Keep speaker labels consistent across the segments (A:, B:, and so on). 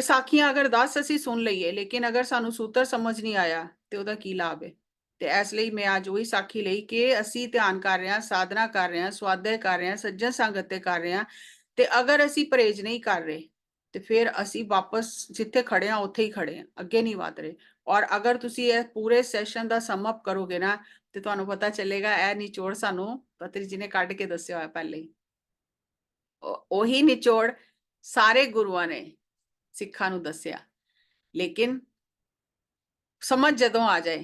A: ਸਾਖੀਆਂ ਅਗਰ 10 ਅਸੀਂ ਸੁਣ ਲਈਏ ਲੇਕਿਨ ਅਗਰ ਸਾਨੂੰ ਸੂਤਰ ਸਮਝ ਨਹੀਂ ਆਇਆ ਤੇ ਉਹਦਾ ਕੀ ਲਾਭ ਹੈ। ਤੇ ਇਸ ਲਈ ਮੈਂ ਅੱਜ ਉਹੀ ਸਾਖੀ ਲਈ ਕਿ ਅਸੀਂ ਧਿਆਨ ਕਰ ਰਹੇ ਹਾਂ, ਸਾਧਨਾ ਕਰ ਰਹੇ ਹਾਂ, ਸਵਾਧਿਆय ਕਰ ਰਹੇ ਹਾਂ, ਸੱਜਣ ਸੰਗਤ ਤੇ ਕਰ ਰਹੇ ਹਾਂ, ਤੇ ਅਗਰ ਅਸੀਂ ਪਰਹੇਜ਼ ਨਹੀਂ ਕਰ ਰਹੇ ਤੇ ਫਿਰ ਅਸੀਂ ਵਾਪਸ ਜਿੱਥੇ ਖੜੇ ਹਾਂ ਉੱਥੇ ਹੀ ਖੜੇ ਹਾਂ, ਅੱਗੇ ਨਹੀਂ ਵਧ ਰਹੇ। ਔਰ ਅਗਰ ਤੁਸੀਂ ਇਹ ਪੂਰੇ ਸੈਸ਼ਨ ਦਾ ਸਮ ਅਪ ਕਰੋਗੇ ਨਾ ਤੇ ਤੁਹਾਨੂੰ ਪਤਾ ਚੱਲੇਗਾ ਇਹ ਨਿਚੋੜ ਸਾਨੂੰ ਪਤਰੀ ਜੀ ਨੇ ਕੱਢ ਕੇ ਦੱਸਿਆ ਹੋਇਆ ਪਹਿਲੇ ਹੀ। ਉਹੀ ਨਿਚੋੜ ਸਾਰੇ ਗੁਰੂਆਂ ਨੇ ਸਿੱਖਾਂ ਨੂੰ ਦੱਸਿਆ, ਲੇਕਿਨ ਸਮਝ ਜਦੋਂ ਆ ਜਾਏ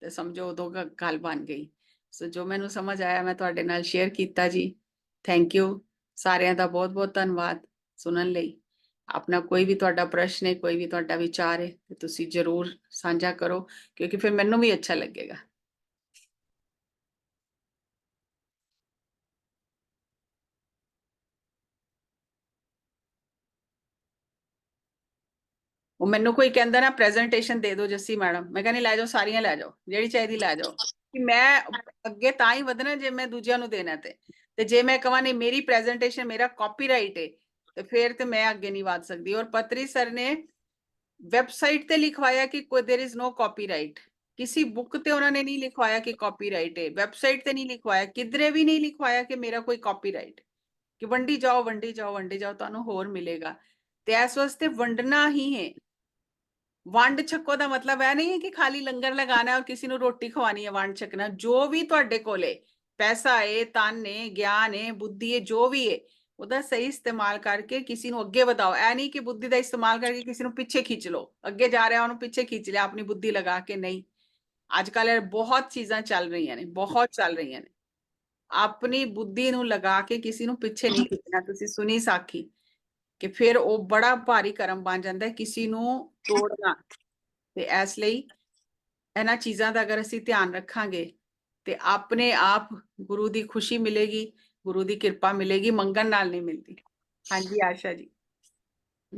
A: ਤੇ ਸਮਝੋ ਉਦੋਂ ਗੱਲ ਬਣ ਗਈ। ਸੋ ਜੋ ਮੈਨੂੰ ਸਮਝ ਆਇਆ ਮੈਂ ਤੁਹਾਡੇ ਨਾਲ ਸ਼ੇਅਰ ਕੀਤਾ ਜੀ। ਥੈਂਕ ਯੂ ਸਾਰਿਆਂ ਦਾ ਬਹੁਤ ਬਹੁਤ ਧੰਨਵਾਦ ਸੁਣਨ ਲਈ। ਆਪਣਾ ਕੋਈ ਵੀ ਤੁਹਾਡਾ ਪ੍ਰਸ਼ਨ ਹੈ, ਕੋਈ ਵੀ ਤੁਹਾਡਾ ਵਿਚਾਰ ਹੈ ਤੇ ਤੁਸੀਂ ਜ਼ਰੂਰ ਸਾਂਝਾ ਕਰੋ, ਕਿਉਂਕਿ ਫਿਰ ਮੈਨੂੰ ਵੀ ਅੱਛਾ ਲੱਗੇਗਾ। ਉਹ ਮੈਨੂੰ ਕੋਈ ਕਹਿੰਦਾ ਨਾ ਪ੍ਰੈਜੈਂਟੇਸ਼ਨ ਦੇ ਦਿਓ ਜੱਸੀ ਮੈਡਮ, ਮੈਂ ਕਹਿੰਦੀ ਲੈ ਜਾਓ, ਸਾਰੀਆਂ ਲੈ ਜਾਓ, ਜਿਹੜੀ ਚਾਹੀਦੀ ਲੈ ਜਾਓ, ਕਿ ਮੈਂ ਅੱਗੇ ਤਾਂ ਹੀ ਵਧਣਾ ਜੇ ਮੈਂ ਦੂਜਿਆਂ ਨੂੰ ਦੇਣਾ। ਤੇ ਜੇ ਮੈਂ ਕਹਾਂ ਨਹੀਂ ਮੇਰੀ ਪ੍ਰੈਜੈਂਟੇਸ਼ਨ ਮੇਰਾ ਕਾਪੀਰਾਈਟ ਹੈ ਤੇ ਫਿਰ ਤੇ ਮੈਂ ਅੱਗੇ ਨਹੀਂ ਵਧ ਸਕਦੀ। ਔਰ ਪਤਰੀ ਸਰ ਨੇ ਵੈਬਸਾਈਟ ਤੇ ਲਿਖਵਾਇਆ ਕਿ ਕੋਈ देयर इज नो कॉपीराइट, किसी बुक ਤੇ ਉਹਨਾਂ ਨੇ ਨਹੀਂ ਲਿਖਵਾਇਆ ਕਿ ਕਾਪੀਰਾਈਟ ਹੈ, ਵੈਬਸਾਈਟ ਤੇ ਨਹੀਂ ਲਿਖਵਾਇਆ, ਕਿਧਰੇ ਵੀ ਨਹੀਂ ਲਿਖਵਾਇਆ ਕਿ ਮੇਰਾ ਕੋਈ ਕਾਪੀਰਾਈਟ। ਕਿ ਵੰਡੀ ਜਾਓ ਵੰਡੀ ਜਾਓ ਵੰਡੀ ਜਾਓ, ਤੁਹਾਨੂੰ ਹੋਰ ਮਿਲੇਗਾ। ਤੇ ਇਸ ਵਾਸਤੇ ਵੰਡਣਾ ਹੀ ਹੈ। ਵੰਡ ਛਕੋ ਦਾ ਮਤਲਬ ਇਹ ਨਹੀਂ ਹੈ ਕਿ ਖਾਲੀ ਲੰਗਰ ਲਗਾਣਾ ਔਰ ਕਿਸੇ ਨੂੰ ਰੋਟੀ ਖਵਾਣੀ ਹੈ। ਵੰਡ ਛਕਣਾ ਜੋ ਵੀ ਤੁਹਾਡੇ ਕੋਲੇ ਪੈਸਾ ਹੈ, ਧਨ ਹੈ, ਗਿਆਨ ਹੈ, ਬੁੱਧੀ ਹੈ, ਜੋ ਵੀ ਹੈ ਉਹਦਾ ਸਹੀ ਇਸਤੇਮਾਲ ਕਰਕੇ ਕਿਸੇ ਨੂੰ ਅੱਗੇ ਵਧਾਓ। ਇਹ ਨਹੀਂ ਕਿ ਬੁੱਧੀ ਦਾ ਇਸਤੇਮਾਲ ਕਰਕੇ ਕਿਸੇ ਨੂੰ ਪਿੱਛੇ ਖਿੱਚ ਲਓ, ਅੱਗੇ ਜਾ ਰਿਹਾ ਉਹਨੂੰ ਪਿੱਛੇ ਖਿੱਚ ਲਿਆ ਆਪਣੀ ਬੁੱਧੀ ਲਗਾ ਕੇ। ਨਹੀਂ, ਅੱਜ ਕੱਲ ਬਹੁਤ ਚੀਜ਼ਾਂ ਚੱਲ ਰਹੀਆਂ ਨੇ, ਬਹੁਤ ਚੱਲ ਰਹੀਆਂ ਨੇ। ਆਪਣੀ ਬੁੱਧੀ ਨੂੰ ਲਗਾ ਕੇ ਕਿਸੇ ਨੂੰ ਪਿੱਛੇ ਨਹੀਂ ਖਿੱਚਣਾ। ਤੁਸੀਂ ਸੁਣੀ ਸਾਖੀ ਕਿ ਫਿਰ ਉਹ ਬੜਾ ਭਾਰੀ ਕਰਮ ਬਣ ਜਾਂਦਾ ਕਿਸੇ ਨੂੰ ਤੋੜਨਾ। ਤੇ ਇਸ ਲਈ ਇਹਨਾਂ ਚੀਜ਼ਾਂ ਦਾ ਅਗਰ ਅਸੀਂ ਧਿਆਨ ਰੱਖਾਂਗੇ ਤੇ ਆਪਣੇ ਆਪ ਗੁਰੂ ਦੀ ਖੁਸ਼ੀ ਮਿਲੇਗੀ, गुरु की कृपा मिलेगी, मंगन नाल नहीं मिलती। हाँ जी आशा जी।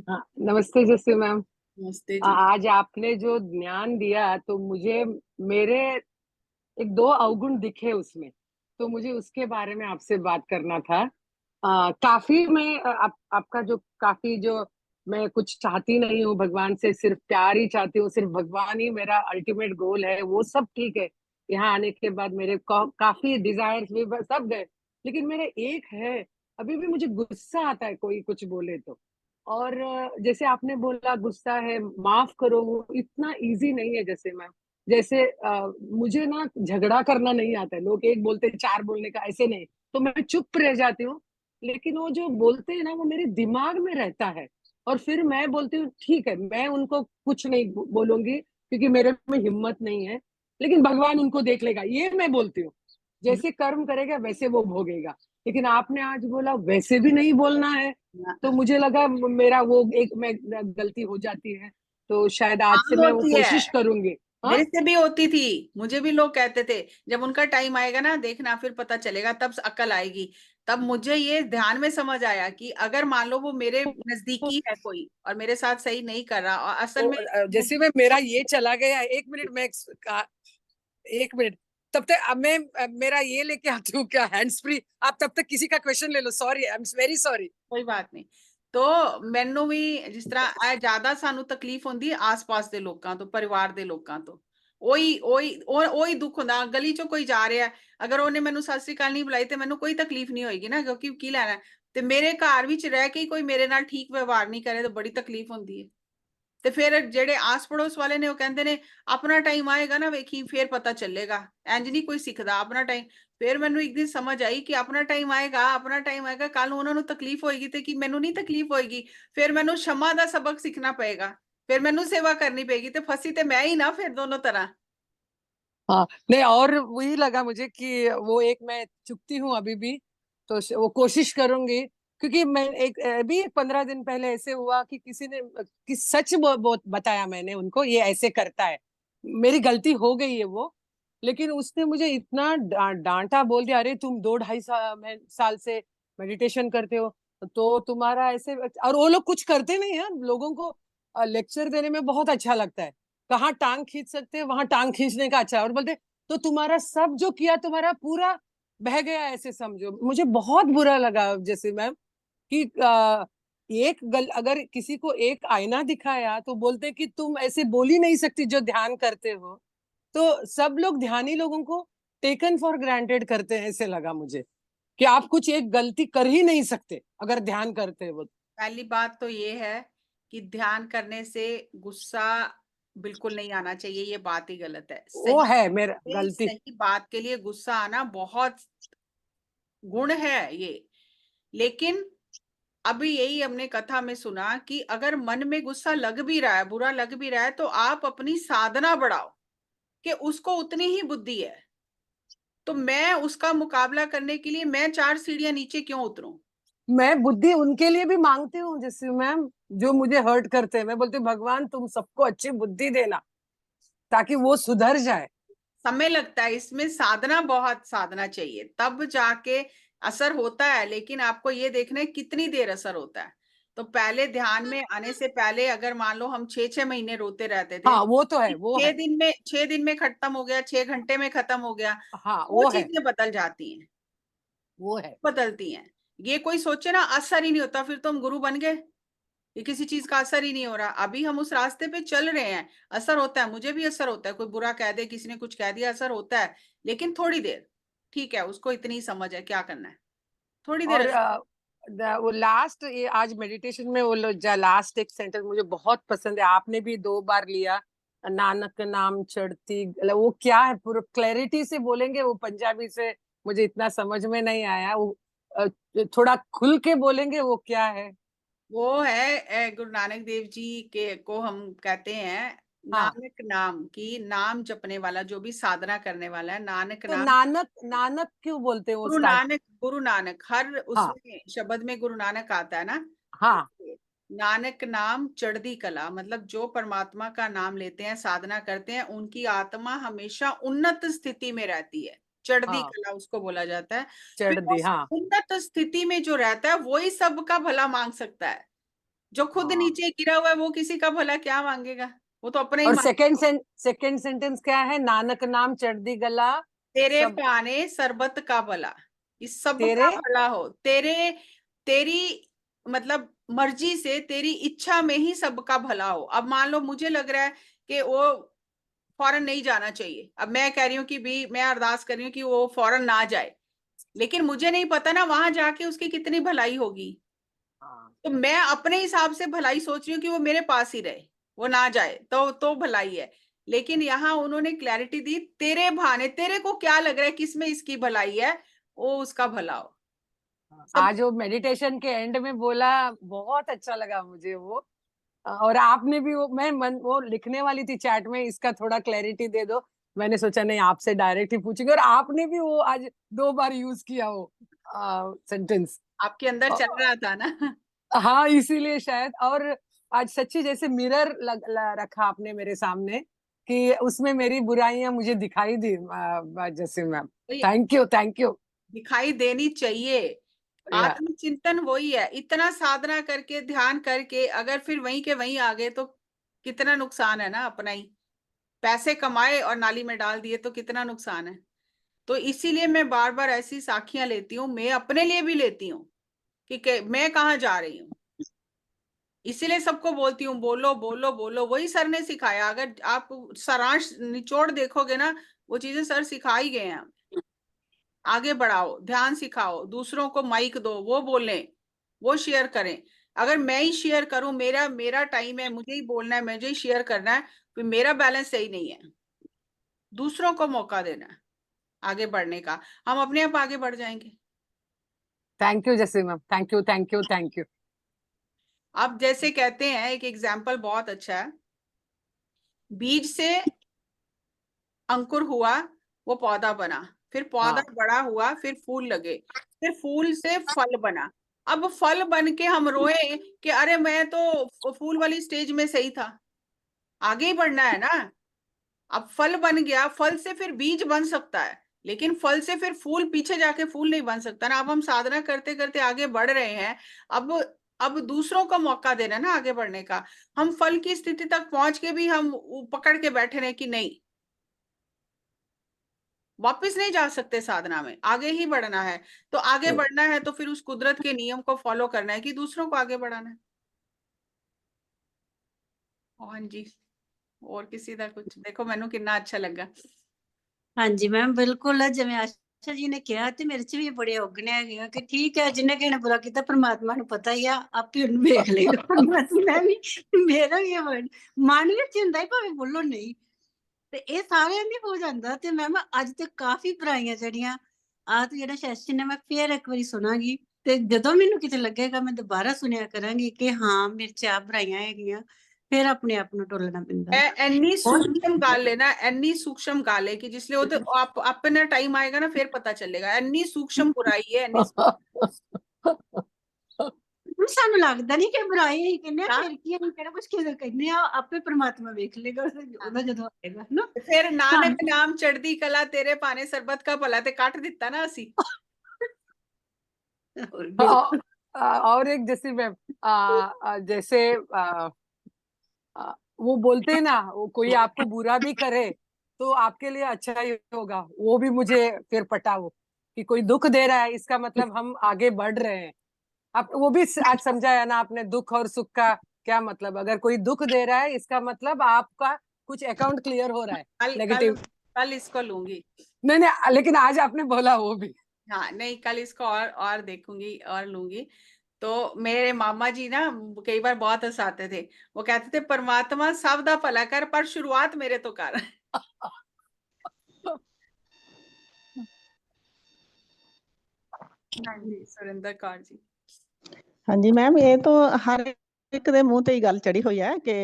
B: हाँ, नमस्ते जस्सी मैम।
A: नमस्ते जी।
B: आज आपने जो ज्ञान दिया तो मुझे मेरे एक दो अवगुण दिखे उसमें, तो मुझे उसके बारे में आपसे बात करना था। काफी मैं आपका जो काफी जो मैं कुछ चाहती नहीं हूँ भगवान से, सिर्फ प्यार ही चाहती हूँ, सिर्फ भगवान ही मेरा अल्टीमेट गोल है, वो सब ठीक है। यहाँ आने के बाद मेरे काफी डिजायर्स भी सब गए, लेकिन मेरे एक है, अभी भी मुझे गुस्सा आता है कोई कुछ बोले तो। और जैसे आपने बोला गुस्सा है, माफ करो, वो इतना इजी नहीं है। जैसे मैम जैसे मुझे ना झगड़ा करना नहीं आता है, लोग एक बोलते हैं चार बोलने का, ऐसे नहीं, तो मैं चुप रह जाती हूँ। लेकिन वो जो बोलते हैं ना वो मेरे दिमाग में रहता है, और फिर मैं बोलती हूँ ठीक है मैं उनको कुछ नहीं बोलूंगी क्योंकि मेरे में हिम्मत नहीं है, लेकिन भगवान उनको देख लेगा, ये मैं बोलती हूँ। जैसे कर्म करेगा वैसे वो भोगेगा। लेकिन आपने आज बोला वैसे भी नहीं बोलना है, तो मुझे लगा मेरा वो एक मैं गलती हो जाती है, तो शायद आज से मैं वो
A: होती है,
B: कोशिश करूंगी।
A: मेरे से भी होती थी, मुझे भी लोग कहते थे जब उनका टाइम आएगा ना देखना फिर पता चलेगा, तब अकल आएगी। तब मुझे ये ध्यान में समझ आया कि अगर मान लो वो मेरे नजदीकी है कोई और मेरे साथ सही नहीं कर रहा, और असल में
B: जैसे में मेरा ये चला गया, एक मिनट में एक मिनट, तब तक अब मैं मेरा ये लेके आती हूँ क्या हैंड्स फ्री, आप तब तक किसी का क्वेश्चन ले लो। Sorry, I am very sorry.
A: कोई बात नहीं। तो ਮੈਨੂੰ ਵੀ ਜਿਸ ਤਰ੍ਹਾਂ ਇਹ ਜ਼ਿਆਦਾ ਸਾਨੂੰ ਤਕਲੀਫ ਹੁੰਦੀ ਹੈ ਆਸ-ਪਾਸ ਦੇ ਲੋਕਾਂ ਤੋਂ, ਪਰਿਵਾਰ ਦੇ ਲੋਕਾਂ ਤੋਂ। ਉਹੀ ਦੁੱਖ ਹੁੰਦਾ। ਗਲੀ ਚੋਂ ਕੋਈ ਜਾ ਰਿਹਾ ਅਗਰ ਉਹਨੇ ਮੈਨੂੰ ਸਤਿ ਸ੍ਰੀ ਅਕਾਲ ਨਹੀਂ ਬੁਲਾਈ ਤੇ ਮੈਨੂੰ ਕੋਈ ਤਕਲੀਫ ਨਹੀਂ ਹੋਏਗੀ ਨਾ, ਕਿਉਂਕਿ ਕੀ ਲੈਣਾ। ਤੇ ਮੇਰੇ ਘਰ ਵਿੱਚ ਰਹਿ ਕੇ ਕੋਈ ਮੇਰੇ ਨਾਲ ਠੀਕ ਵਿਵਹਾਰ ਨਹੀਂ ਕਰੇ ਤਾਂ ਬੜੀ ਤਕਲੀਫ ਹੁੰਦੀ ਹੈ। ਤੇ ਫਿਰ ਜਿਹੜੇ ਆਸ ਪੜੋਸ ਵਾਲੇ ਨੇ ਉਹ ਕਹਿੰਦੇ ਨੇ ਆਪਣਾ ਟਾਈਮ ਆਏਗਾ ਨਾ ਵੇਖੀ ਫਿਰ ਪਤਾ ਚੱਲੇਗਾ। ਇੰਜ ਨਹੀਂ ਕੋਈ ਸਿੱਖਦਾ ਆਪਣਾ ਟਾਈਮ। ਫਿਰ ਮੈਨੂੰ ਇੱਕ ਦਿਨ ਸਮਝ ਆਈ ਕਿ ਆਪਣਾ ਟਾਈਮ ਆਏਗਾ, ਆਪਣਾ ਟਾਈਮ ਆਏਗਾ, ਕੱਲ ਨੂੰ ਉਹਨਾਂ ਨੂੰ ਤਕਲੀਫ ਹੋਏਗੀ ਤੇ ਕਿ ਮੈਨੂੰ ਨਹੀਂ ਤਕਲੀਫ ਹੋਏਗੀ। ਫਿਰ ਮੈਨੂੰ क्षमा ਦਾ ਸਬਕ ਸਿੱਖਣਾ ਪਏਗਾ, ਫਿਰ ਮੈਨੂੰ सेवा करनी पड़ेगी। तो फंसी तो मैं ही ना फिर दोनों तरह।
B: हाँ नहीं, और वही लगा मुझे कि वो एक मैं चुकती हूँ अभी भी, तो वो कोशिश करूंगी। क्योंकि मैं एक अभी 15 दिन पहले ऐसे हुआ कि किसी ने कि सच बहुत बताया मैंने उनको, ये ऐसे करता है, मेरी गलती हो गई है वो। लेकिन उसने मुझे इतना डांटा, बोल दिया अरे तुम 2-2.5 साल से मेडिटेशन करते हो तो तुम्हारा ऐसे। और वो लोग कुछ करते नहीं है, लोगों को लेक्चर देने में बहुत अच्छा लगता है, कहाँ टांग खींच सकते हैं वहां टांग खींचने का अच्छा है। और बोलते तो तुम्हारा सब जो किया तुम्हारा पूरा बह गया, ऐसे समझो। मुझे बहुत बुरा लगा जैसे मैम कि अगर किसी को एक आईना दिखाया तो बोलते कि तुम ऐसे बोल ही नहीं सकती जो ध्यान करते हो। तो सब लोग ध्यानी लोगों को टेकन फॉर ग्रांटेड करते हैं, ऐसे लगा मुझे कि आप कुछ एक गलती कर ही नहीं सकते अगर ध्यान करते हो।
A: पहली बात तो ये है कि ध्यान करने से गुस्सा बिल्कुल नहीं आना चाहिए, ये बात ही गलत है।
B: वो है मेरा
A: सही
B: गलती।
A: सही बात के लिए गुस्सा आना बहुत गुण है ये। लेकिन अभी यही हमने कथा में सुना कि अगर मन में गुस्सा लग भी रहा है, बुरा लग भी रहा है, तो आप अपनी साधना बढ़ाओ कि उसको उतनी ही बुद्धि है, तो मैं उसका मुकाबला करने के लिए मैं 4 सीढ़ियां नीचे क्यों उतरूं।
B: मैं बुद्धि उनके लिए भी मांगती हूँ जैसे मैम, जो मुझे हर्ट करते हैं। मैं बोलती हूँ भगवान तुम सबको अच्छी बुद्धि देना ताकि वो सुधर जाए।
A: समय लगता है इसमें, साधना, बहुत साधना चाहिए तब जाके असर होता है। लेकिन आपको ये देखना है कितनी देर असर होता है। तो पहले ध्यान में आने से पहले अगर मान लो हम 6-6 महीने रोते रहते थे,
B: हाँ वो तो है, वो
A: छह
B: है,
A: दिन में 6 दिन में खत्म हो गया, 6 घंटे में खत्म हो गया,
B: हाँ
A: वो
B: वो है,
A: चीजें बदल जाती हैं,
B: वो है।
A: बदलती हैं। ये कोई सोचे ना असर ही नहीं होता, फिर तो हम गुरु बन गए, ये किसी चीज का असर ही नहीं हो रहा। अभी हम उस रास्ते पे चल रहे हैं, असर होता है, मुझे भी असर होता है, कोई बुरा कह दे, किसी ने कुछ कह दिया, असर होता है, लेकिन थोड़ी देर। ठीक है, उसको इतनी ही समझ है, क्या करना है, थोड़ी देर
B: और
A: असर।
B: वो लास्ट, ये आज मेडिटेशन में वो लास्ट एक सेंटेंस मुझे बहुत पसंद है, आपने भी 2 बार लिया, नानक नाम चढ़ती, वो क्या है, पूरा क्लैरिटी से बोलेंगे, वो पंजाबी से मुझे इतना समझ में नहीं आया, वो अ, थोड़ा खुल के बोलेंगे वो क्या है।
A: वो है गुरु नानक देव जी के को हम कहते हैं
B: हाँ,
A: नानक नाम, की नाम जपने वाला, जो भी साधना करने वाला है, नानक
B: तो
A: नाम।
B: नानक नानक क्यों बोलते हैं वो
A: गुरु
B: स्टार्ट।
A: नानक, गुरु नानक, हर
B: हाँ,
A: उसमें शब्द में गुरु नानक आता है ना।
B: हाँ,
A: इसलिए नानक नाम चढ़ती कला, मतलब जो परमात्मा का नाम लेते हैं, साधना करते हैं, उनकी आत्मा हमेशा उन्नत स्थिति में रहती है। चढ़ती
B: हाँ,
A: कला उसको बोला जाता है।
B: चढ़
A: फिर
B: दी,
A: उस
B: हाँ,
A: उन्नत स्थिति में जो रहता है वही सबका भला मांग सकता है। जो खुद
B: हाँ।
A: नीचे गिरा हुआ है वो किसी का भला क्या मांगेगा, वो तो अपने ही
B: और
A: मांग।
B: सेकंड सेंटेंस क्या है, नानक नाम चढ़ दी गला,
A: तेरे
B: सब
A: पाने सरबत का भला, इस सब
B: तेरे।
A: का भला हो तेरे, तेरी मतलब मर्जी से, तेरी इच्छा में ही सबका भला हो। अब मान लो मुझे लग रहा है कि वो फॉरेन नहीं जाना चाहिए, अब मैं कह रही हूँ कि भी मैं अरदास कर रही हूँ कि वो फॉरेन ना जाए, लेकिन मुझे नहीं पता ना वहां जाके उसकी कितनी भलाई होगी।
B: हाँ,
A: तो मैं अपने हिसाब से भलाई सोच रही हूँ कि वो मेरे पास ही रहे, वो ना जाए तो भलाई है। लेकिन यहाँ उन्होंने क्लैरिटी दी, तेरे भाने, तेरे को क्या लग रहा है किसमें इसकी भलाई है, वो उसका भला हो। सब
B: आज वो मेडिटेशन के एंड में बोला, बहुत अच्छा लगा मुझे वो। और आपने भी वो लिखने वाली थी चैट में, इसका थोड़ा क्लैरिटी दे दो। मैंने सोचा नहीं, आपसे डायरेक्ट ही पूछेंगे, और आपने भी वो आज 2 बार यूज किया वो सेंटेंस।
A: आपके अंदर चल रहा था ना।
B: हाँ, इसीलिए शायद। और आज सच्ची जैसे मिरर रखा आपने मेरे सामने, कि उसमें मेरी बुराइयां मुझे दिखाई दी, जैसे मैम।
A: तो ये
B: थैंक यू, थैंक यू।
A: दिखाई देनी चाहिए। आत्मचिंतन वही है, इतना साधना करके, ध्यान करके अगर फिर वहीं के वहीं आ गए तो कितना नुकसान है ना अपना ही। पैसे कमाए और नाली में डाल दिए तो कितना नुकसान है। तो इसीलिए मैं बार बार ऐसी साखियां लेती हूँ, मैं अपने लिए भी लेती हूँ कि मैं कहाँ जा रही हूँ। इसीलिए सबको बोलती हूँ, बोलो बोलो बोलो, वही सर ने सिखाया। अगर आप सारांश निचोड़ देखोगे ना, वो चीजें सर सिखा ही गए हैं। आगे बढ़ाओ, ध्यान सिखाओ, दूसरों को माइक दो, वो बोलें, वो शेयर करें। अगर मैं ही शेयर करूं, मेरा मेरा टाइम है, मुझे ही बोलना है, मुझे ही शेयर करना है, फिर मेरा बैलेंस सही नहीं है। दूसरों को मौका देना है आगे बढ़ने का, हम अपने आप आगे बढ़ जाएंगे।
B: थैंक यू जैसे ma'am, thank you, thank you, thank you.
A: अब जैसे कहते हैं, एक एग्जाम्पल बहुत अच्छा है, बीज से अंकुर हुआ, वो पौधा बना, फिर पौधा
B: हाँ,
A: बड़ा हुआ, फिर फूल लगे, फिर फूल से फल बना। अब फल बन के हम रोए कि अरे मैं तो फूल वाली स्टेज में सही था, आगे ही बढ़ना है ना। अब फल बन गया, फल से फिर बीज बन सकता है, लेकिन फल से फिर फूल, पीछे जाके फूल नहीं बन सकता ना। अब हम साधना करते करते आगे बढ़ रहे हैं। अब अब दूसरों को मौका देना है ना आगे बढ़ने का। हम फल की स्थिति तक पहुंच के भी हम पकड़ के बैठे रहे कि नहीं, वापस नहीं जा सकते साधना में, आगे ही बढ़ना है। तो आगे बढ़ना है तो फिर उस कुदरत के नियम को फॉलो करना है कि दूसरों को आगे बढ़ाना है। हाँ जी, और किसी का कुछ देखो मैनू कितना अच्छा लगा।
C: ਹਾਂਜੀ ਮੈਮ ਬਿਲਕੁਲ, ਜਿਵੇਂ ਆਸ਼ਾ ਜੀ ਨੇ ਕਿਹਾ ਤੇ ਮੇਰੇ ਚ ਵੀ ਇਹ ਬੜੇ ਔਗਣੇ ਹੈਗੇ ਆ ਕਿ ਠੀਕ ਹੈ ਜਿਹਨੇ ਕਿਸੇ ਨੇ ਬੁਰਾ ਕੀਤਾ ਪਰਮਾਤਮਾ ਨੂੰ ਪਤਾ ਹੀ ਆ, ਆਪੇ ਉਹਨੂੰ ਵੇਖ ਲਏਗਾ। ਮੈਂ ਵੀ ਮੇਰਾ ਵੀ ਇਹ ਮਨ ਵਿੱਚ ਹੁੰਦਾ ਹੀ ਭਾਵੇਂ ਬੋਲੋ ਨਹੀਂ, ਤੇ ਇਹ ਸਾਰਿਆਂ ਦੀ ਹੋ ਜਾਂਦਾ। ਤੇ ਮੈਮ ਅੱਜ ਤੇ ਕਾਫੀ ਬੁਰਾਈਆਂ ਜਿਹੜੀਆਂ ਆਹ ਤੇ ਜਿਹੜਾ ਸੈਸ਼ਨ ਹੈ ਮੈਂ ਫੇਰ ਇੱਕ ਵਾਰੀ ਸੁਣਾਂਗੀ, ਤੇ ਜਦੋਂ ਮੈਨੂੰ ਕਿਤੇ ਲੱਗੇਗਾ ਮੈਂ ਦੁਬਾਰਾ ਸੁਣਿਆ ਕਰਾਂਗੀ ਕਿ ਹਾਂ ਮੇਰੇ ਚ ਆ ਬੁਰਾਈਆਂ ਹੈਗੀਆਂ, ਫਿਰ ਆਪਣੇ ਆਪ ਨੂੰ ਟੋਲਣਾ ਪੈਂਦਾ।
A: ਐਨੀ ਸੂਖਮ ਗੱਲ ਹੈ ਨਾ, ਐਨੀ ਸੂਖਮ ਗੱਲ ਹੈ ਕਿ ਜਿਸਲੇ ਉਹ ਤੇ ਆਪਣਾ ਟਾਈਮ ਆਏਗਾ ਨਾ ਫਿਰ ਪਤਾ ਚੱਲੇਗਾ। ਐਨੀ ਸੂਖਮ ਬੁਰਾਈ ਹੈ, ਐਨੀ
C: ਸਾਨੂੰ ਲੱਗਦਾ ਨਹੀਂ ਕਿ ਬੁਰਾਈ ਹੀ ਕਹਿੰਦੇ ਆ, ਫਿਰ ਕੀ ਅਸੀਂ ਕਿਹੜਾ ਕੁਝ ਕਹਿੰਦੇ ਆ, ਆਪੇ ਪ੍ਰਮਾਤਮਾ ਵੇਖ ਲੇਗਾ ਉਹਦਾ ਜਦੋਂ ਆਏਗਾ ਨਾ।
A: ਫਿਰ ਨਾਨਕ ਨਾਮ ਚੜ੍ਹਦੀ ਕਲਾ ਤੇਰੇ ਭਾਣੇ ਸਰਬਤ ਕਾ ਭਲਾ, ਤੇ ਕੱਟ ਦਿੱਤਾ ਨਾ ਅਸੀਂ।
B: और एक जैसे मैम जैसे वो बोलते हैं ना, वो कोई आपको बुरा भी करे तो आपके लिए अच्छा ही होगा, वो भी मुझे फिर पटा वो कि कोई दुख दे रहा है इसका मतलब हम आगे बढ़ रहे हैं। आप वो भी आज समझाया ना आपने, दुख और सुख का क्या मतलब। अगर कोई दुख दे रहा है इसका मतलब आपका कुछ अकाउंट क्लियर हो रहा है नेगेटिव।
A: कल इसको लूंगी।
B: नहीं, लेकिन आज आपने बोला वो भी।
A: हाँ नहीं, कल इसको और देखूंगी और लूंगी। तो मेरे मामा जी ना कई बार बहुत हंसाते थे, वो कहते थे परमात्मा सब दा भला कर पर शुरुआत मेरे तो कर। हाँ जी, सुरिंदर कौर जी।
D: हाँ जी मैम, ये तो हर एक दे मुंह ते ही गल चढ़ी हुई है कि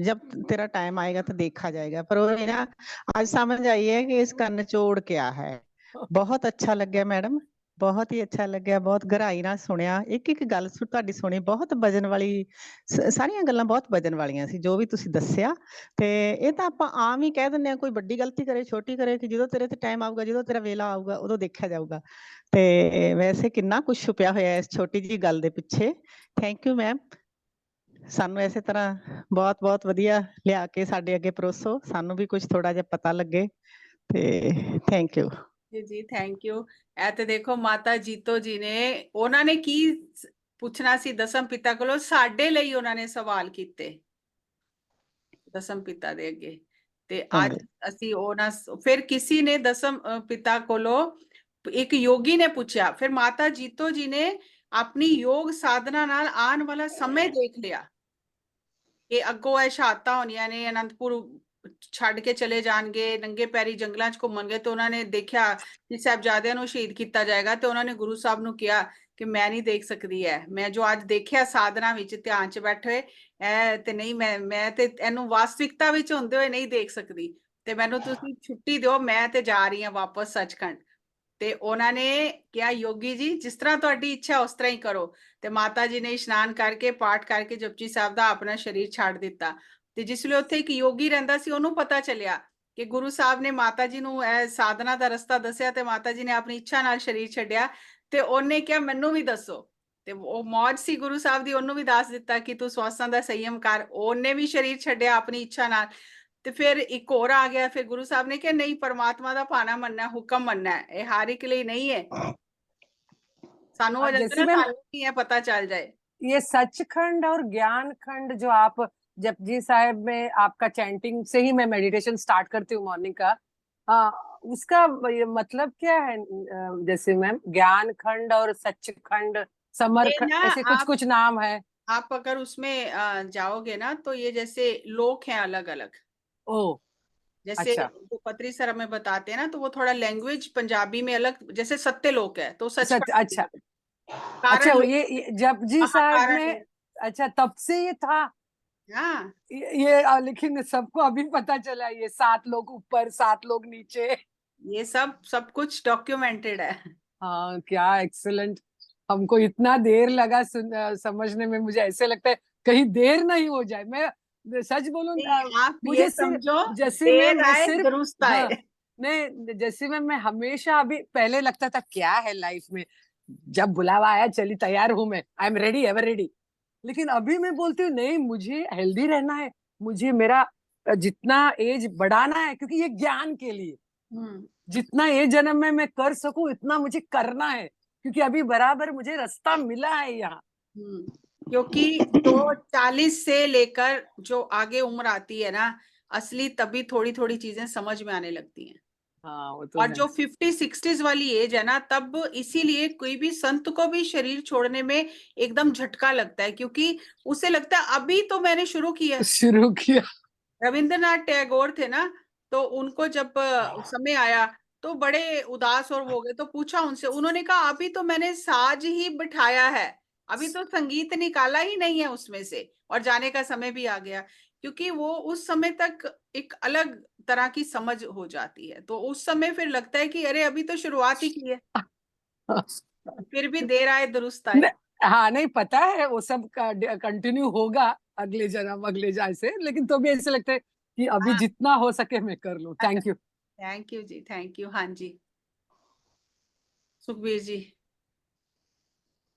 D: जब तेरा टाइम आएगा तो देखा जाएगा, पर वो ना आज समझ आई है कि इसका निचोड़ क्या है। बहुत अच्छा लग्या मैडम, बहुत ही अच्छा लग्या, बहुत गहराई नाल सुनिया, एक एक गल तुहाडी सुनी, बहुत वजन वाली सारियां गल्लां बहुत वजन वालियां सी जो भी तुसीं दस्सिया। ते ये तां आपां आम ही कह दिंदे आ, कोई वड्डी गलती करे छोटी करे कि जदों तेरे ते टाइम आऊगा, जदों तेरा वेला आऊगा उदों देखिया जाऊगा। ਤੇ ਵੈਸੇ ਕਿੰਨਾ ਕੁਝ ਛੁਪਿਆ ਹੋਇਆ ਹੈ ਇਸ ਛੋਟੀ ਜੀ ਗੱਲ ਦੇ ਪਿੱਛੇ। ਥੈਂਕ ਯੂ ਮੈਮ, ਸਾਨੂੰ ਐਸੇ ਤਰ੍ਹਾਂ ਬਹੁਤ ਬਹੁਤ ਵਧੀਆ ਲਿਆ ਕੇ ਸਾਡੇ ਅੱਗੇ ਪਰੋਸੋ, ਸਾਨੂੰ ਵੀ ਕੁਝ ਥੋੜਾ ਜਿਹਾ ਪਤਾ ਲੱਗੇ। ਤੇ ਥੈਂਕ ਯੂ
A: ਜੀ ਜੀ, ਥੈਂਕ ਯੂ। ਇਹ ਤੇ ਦੇਖੋ ਮਾਤਾ ਜੀਤੋ ਜੀ ਨੇ, ਉਹਨਾਂ ਨੇ ਕੀ ਪੁੱਛਣਾ ਸੀ ਦਸਮ ਪਿਤਾ ਕੋਲੋਂ, ਸਾਡੇ ਲਈ ਉਹਨਾਂ ਨੇ ਸਵਾਲ ਕੀਤੇ ਦਸਮ ਪਿਤਾ ਦੇ ਅੱਗੇ। ਤੇ ਅੱਜ ਅਸੀਂ ਉਹਨਾਂ ਫਿਰ ਕਿਸੇ ਨੇ ਦਸਮ ਪਿਤਾ ਕੋਲੋਂ ਇੱਕ ਯੋਗੀ ਨੇ ਪੁੱਛਿਆ, ਫਿਰ ਮਾਤਾ ਜੀਤੋ ਜੀ ਨੇ ਆਪਣੀ ਯੋਗ ਸਾਧਨਾ ਨਾਲ ਆਉਣ ਵਾਲਾ ਸਮੇਂ ਦੇਖ ਲਿਆ ਕਿ ਅੱਗੋਂ ਇਹ ਸ਼ਹਾਦਤਾਂ ਹੋਣੀਆਂ ਨੇ, ਅਨੰਦਪੁਰ ਛੱਡ ਕੇ ਚਲੇ ਜਾਣਗੇ, ਨੰਗੇ ਪੈਰੀ ਜੰਗਲਾਂ 'ਚ ਘੁੰਮਣਗੇ। ਤੇ ਉਹਨਾਂ ਨੇ ਦੇਖਿਆ ਕਿ ਸਾਹਿਬਜ਼ਾਦਿਆਂ ਨੂੰ ਸ਼ਹੀਦ ਕੀਤਾ ਜਾਏਗਾ, ਤੇ ਉਹਨਾਂ ਨੇ ਗੁਰੂ ਸਾਹਿਬ ਨੂੰ ਕਿਹਾ ਕਿ ਮੈਂ ਨਹੀਂ ਦੇਖ ਸਕਦੀ ਹੈ, ਮੈਂ ਜੋ ਅੱਜ ਦੇਖਿਆ ਸਾਧਨਾ ਵਿੱਚ ਧਿਆਨ 'ਚ ਬੈਠੇ ਇਹ ਤੇ ਨਹੀਂ, ਮੈਂ ਤੇ ਇਹਨੂੰ ਵਾਸਤਵਿਕਤਾ ਵਿੱਚ ਹੁੰਦੇ ਹੋਏ ਨਹੀਂ ਦੇਖ ਸਕਦੀ, ਤੇ ਮੈਨੂੰ ਤੁਸੀਂ ਛੁੱਟੀ ਦਿਓ, ਮੈਂ ਤੇ ਜਾ ਰਹੀ ਹਾਂ ਵਾਪਸ ਸੱਚਖੰਡ। ਤੇ ਉਹਨਾਂ ਨੇ ਕਿਹਾ ਯੋਗੀ ਜੀ ਜਿਸ ਤਰ੍ਹਾਂ ਤੁਹਾਡੀ ਇੱਛਾ ਉਸ ਤਰ੍ਹਾਂ ਹੀ ਕਰੋ। ਤੇ ਮਾਤਾ ਜੀ ਨੇ ਇਸ਼ਨਾਨ ਕਰਕੇ ਪਾਠ ਕਰਕੇ ਜਪਜੀ ਸਾਹਿਬ ਦਾ ਆਪਣਾ ਸਰੀਰ ਛੱਡ ਦਿੱਤਾ। ਤੇ ਜਿਸ ਵੇਲੇ ਉੱਥੇ ਇੱਕ ਯੋਗੀ ਰਹਿੰਦਾ ਸੀ, ਉਹਨੂੰ ਪਤਾ ਚੱਲਿਆ ਕਿ ਗੁਰੂ ਸਾਹਿਬ ਨੇ ਮਾਤਾ ਜੀ ਨੂੰ ਇਹ ਸਾਧਨਾ ਦਾ ਰਸਤਾ ਦੱਸਿਆ, ਤੇ ਮਾਤਾ ਜੀ ਨੇ ਆਪਣੀ ਇੱਛਾ ਨਾਲ ਸਰੀਰ ਛੱਡਿਆ। ਤੇ ਉਹਨੇ ਕਿਹਾ ਮੈਨੂੰ ਵੀ ਦੱਸੋ, ਤੇ ਉਹ ਮੌਜ ਸੀ ਗੁਰੂ ਸਾਹਿਬ ਦੀ, ਉਹਨੂੰ ਵੀ ਦੱਸ ਦਿੱਤਾ ਕਿ ਤੂੰ ਸਵਾਸਾਂ ਦਾ ਸੰਯਮ ਕਰ। ਉਹਨੇ ਵੀ ਸਰੀਰ ਛੱਡਿਆ ਆਪਣੀ ਇੱਛਾ ਨਾਲ। ਤੇ ਫਿਰ ਇੱਕ ਹੋਰ ਆ ਗਿਆ, ਫਿਰ ਗੁਰੂ ਸਾਹਿਬ ਨੇ ਕਿਹਾ ਨਹੀਂ, ਪਰਮਾਤਮਾ ਦਾ ਭਾਣਾ ਮੰਨਣਾ, ਹੁਕਮ ਮੰਨਣਾ, ਇਹ ਹਰ ਇੱਕ ਲਈ ਨਹੀਂ ਹੈ। ਸਾਨੂੰ ਹੋ ਜਾਂਦਾ ਨਾ, ਸਾਨੂੰ ਨਹੀਂ ਹੈ पता चल जाए।
B: ये सचखंड और ज्ञान खंड जो आप जपजी साहिब में आपका चैंटिंग से ही मैं मेडिटेशन स्टार्ट करती हूँ मॉर्निंग का, उसका मतलब क्या है? जैसे मैम ज्ञान खंड और सचखंड, समरखंड, ऐसे कुछ कुछ नाम है।
A: आप अगर उसमें जाओगे ना तो ये जैसे लोक हैं अलग अलग।
B: ओ
A: जैसे जो पत्री सर हमें बताते हैं ना, तो वो थोड़ा लैंग्वेज पंजाबी में अलग, जैसे सत्यलोक है तो सच।
B: अच्छा अच्छा, ये जपजी साहिब में, अच्छा तब से ये था।
A: हाँ
B: ये लेकिन सबको अभी पता चला, ये 7 लोग ऊपर 7 लोग नीचे,
A: ये सब कुछ डॉक्यूमेंटेड है।
B: हाँ क्या एक्सीलेंट। हमको इतना देर लगा समझने में, मुझे ऐसे लगता है कहीं देर नहीं हो जाए। मैं सच बोलूं, मुझे
A: समझो
B: जैसे मैं सिर्फ नहीं, जैसे मैं हमेशा अभी पहले लगता था क्या है लाइफ में, जब बुलावा आया चली तैयार हूं मैं, I am ready, ever ready. लेकिन अभी मैं बोलती हूँ नहीं, मुझे हेल्दी रहना है, मुझे मेरा जितना एज बढ़ाना है, क्योंकि ये ज्ञान के लिए। जितना ये जन्म में मैं कर सकूं इतना मुझे करना है, क्योंकि अभी बराबर मुझे रास्ता मिला है यहाँ।
A: क्योंकि जो 40 से लेकर जो आगे उम्र आती है ना, असली तभी थोड़ी थोड़ी चीजें समझ में आने लगती हैं।
B: हाँ वो तो
A: और
B: है।
A: जो 50-60s वाली एज है ना, तब इसीलिए कोई भी संत को भी शरीर छोड़ने में एकदम झटका लगता है, क्योंकि उसे लगता है अभी तो मैंने शुरू किया।
B: शुरू किया।
A: रविंद्रनाथ टैगोर थे ना, तो उनको जब समय आया तो बड़े उदास और वो हो गए, तो पूछा उनसे, उन्होंने कहा अभी तो मैंने साज ही बिठाया है, अभी तो संगीत निकाला ही नहीं है उसमें से, और जाने का समय भी आ गया। क्योंकि वो उस समय तक एक अलग तरह की समझ हो जाती है, तो उस समय फिर लगता है कि अरे अभी तो शुरुआत ही की है, फिर भी देर आए दुरुस्त आए।
B: हाँ नहीं पता है वो सब कंटिन्यू होगा अगले जन्म से, लेकिन तो भी ऐसे लगता है कि अभी
A: हाँ।
B: जितना हो सके मैं कर लूं। Thank you.
A: Thank you ji, thank you. हाँ जी, सुखबीर जी।